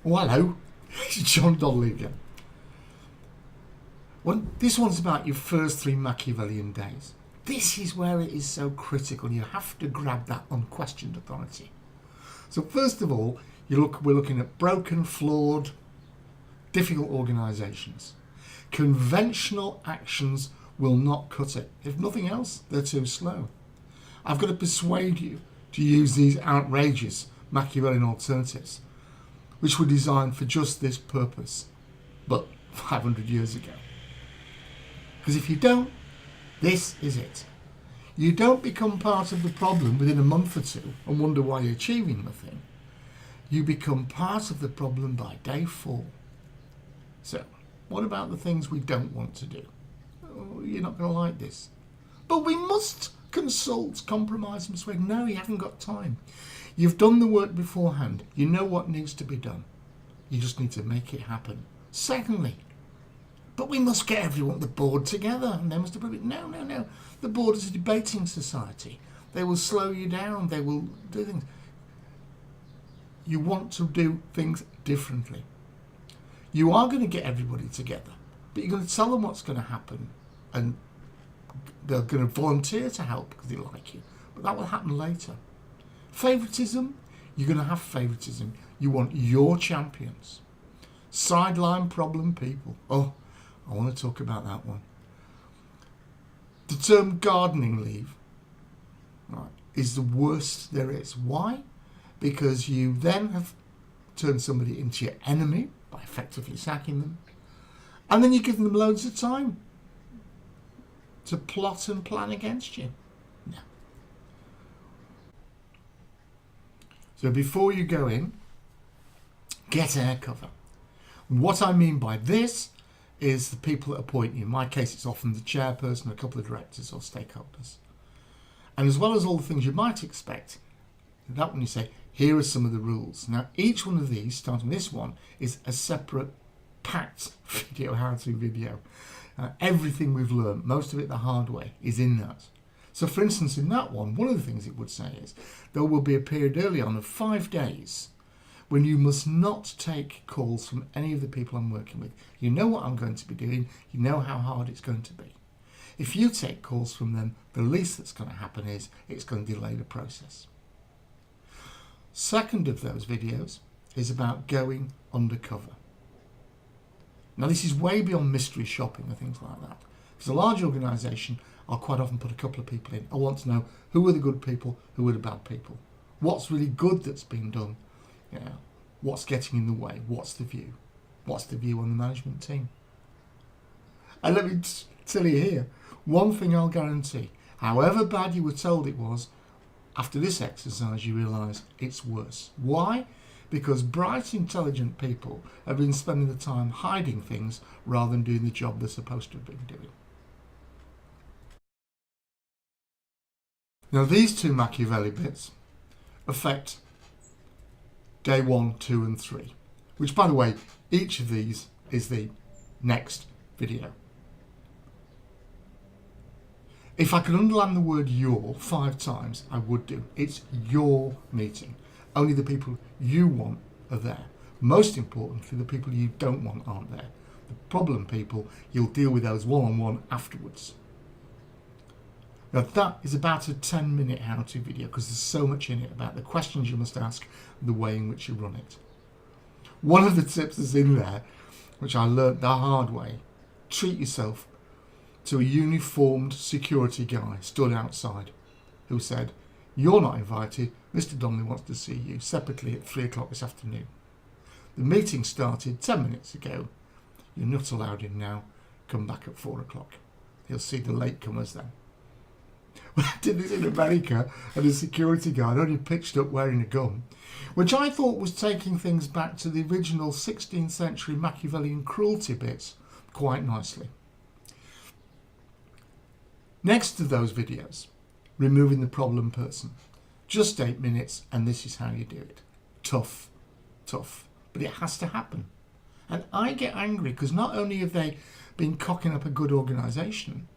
Well, hello, it's John Donnelly again. This one's about your first 3 Machiavellian days. This is where it is so critical. You have to grab that unquestioned authority. So first of all, we're looking at broken, flawed, difficult organisations. Conventional actions will not cut it. If nothing else, they're too slow. I've got to persuade you to use these outrageous Machiavellian alternatives, which were designed for just this purpose, but 500 years ago. Because if you don't, this is it. You don't become part of the problem within a month or two and wonder why you're achieving nothing. You become part of the problem by day 4. So, what about the things we don't want to do? Oh, you're not going to like this. But we must consult, compromise and persuade. No, you haven't got time. You've done the work beforehand. You know what needs to be done. You just need to make it happen. Secondly, but we must get everyone at the board together and they must approve it. No. The board is a debating society. They will slow you down. They will do things. You want to do things differently. You are going to get everybody together, but you're going to tell them what's going to happen and they're going to volunteer to help because they like you. But that will happen later. Favouritism, you're going to have favouritism. You want your champions. Sideline problem people. Oh, I want to talk about that one. The term gardening leave, right, is the worst there is. Why? Because you then have turned somebody into your enemy by effectively sacking them, and then you give them loads of time to plot and plan against you. No. So before you go in, get air cover. What I mean by this is the people that appoint you. In my case, it's often the chairperson, a couple of directors or stakeholders. And as well as all the things you might expect, that when you say, here are some of the rules. Now, each one of these, starting this one, is a separate packed video, how-to video. Everything we've learned, most of it the hard way, is in that. So for instance, in that one of the things it would say is there will be a period early on of 5 days when you must not take calls from any of the people I'm working with. You know what I'm going to be doing. You know how hard it's going to be. If you take calls from them, the least that's going to happen is it's going to delay the process. Second of those videos is about going undercover. Now this is way beyond mystery shopping and things like that. Because a large organisation, I'll quite often put a couple of people in. I want to know who are the good people, who are the bad people. What's really good that's been done? What's getting in the way? What's the view? What's the view on the management team? And let me tell you here, one thing I'll guarantee, however bad you were told it was, after this exercise you realise it's worse. Why? Because bright, intelligent people have been spending the time hiding things rather than doing the job they're supposed to have been doing. Now these 2 Machiavelli bits affect day 1, 2 and 3, which by the way, each of these is the next video. If I could underline the word your 5 times, I would do. It's your meeting. Only the people you want are there. Most importantly, the people you don't want aren't there. The problem people, you'll deal with those one-on-one afterwards. Now that is about a 10-minute how-to video because there's so much in it about the questions you must ask and the way in which you run it. One of the tips that's in there, which I learnt the hard way, treat yourself to a uniformed security guy stood outside who said, "You're not invited, Mr. Donnelly wants to see you separately at 3 o'clock this afternoon. The meeting started 10 minutes ago. You're not allowed in now. Come back at 4 o'clock. He'll see the latecomers then." When I did this in America, and a security guard only pitched up wearing a gun, which I thought was taking things back to the original 16th century Machiavellian cruelty bits quite nicely. Next to those videos, removing the problem person. Just 8 minutes and this is how you do it. Tough, but it has to happen. And I get angry because not only have they been cocking up a good organisation,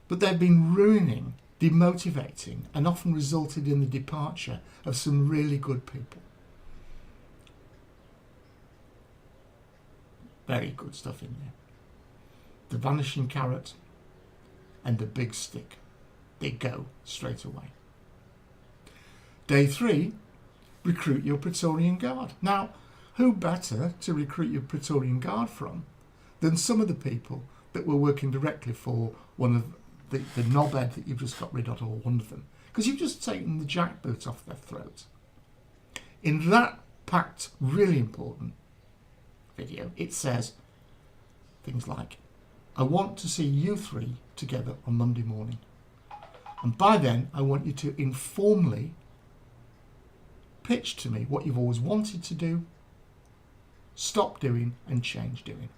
but they've been ruining, demotivating and often resulted in the departure of some really good people. very good stuff in there. The vanishing carrot and the big stick. They go straight away. Day 3, recruit your Praetorian Guard. Now, who better to recruit your Praetorian Guard from than some of the people that were working directly for one of the knobhead that you've just got rid of, or one of them, because you've just taken the jackboot off their throat. In that packed, really important video, it says things like, I want to see you 3 together on Monday morning. And by then, I want you to informally pitch to me what you've always wanted to do, stop doing, and change doing.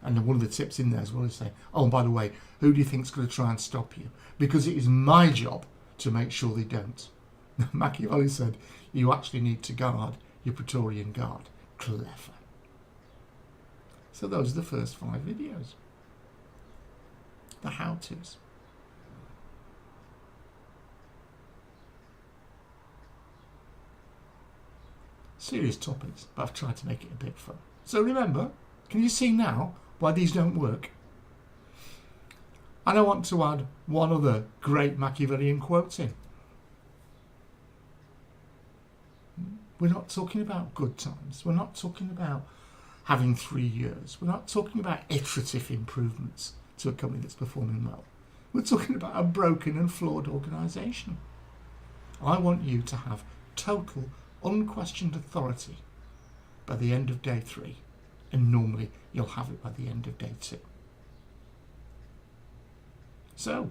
And then one of the tips in there as well is saying, oh, and by the way, who do you think's going to try and stop you? Because it is my job to make sure they don't. Machiavelli said, you actually need to guard your Praetorian Guard. Clever. So those are the first 5 videos. The how-tos. Serious topics, but I've tried to make it a bit fun. So remember, can you see now why these don't work? And I want to add one other great Machiavellian quote in. We're not talking about good times. We're not talking about having 3 years. We're not talking about iterative improvements to a company that's performing well. We're talking about a broken and flawed organisation. I want you to have total, unquestioned authority by the end of day 3. And normally you'll have it by the end of day 2. So,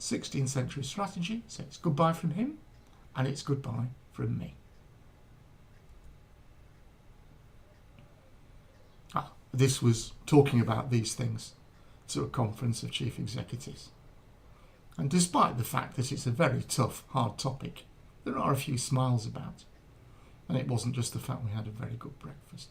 16th century strategy says goodbye from him, and it's goodbye from me. This was talking about these things to a conference of chief executives. And despite the fact that it's a very tough, hard topic, there are a few smiles about. And it wasn't just the fact we had a very good breakfast.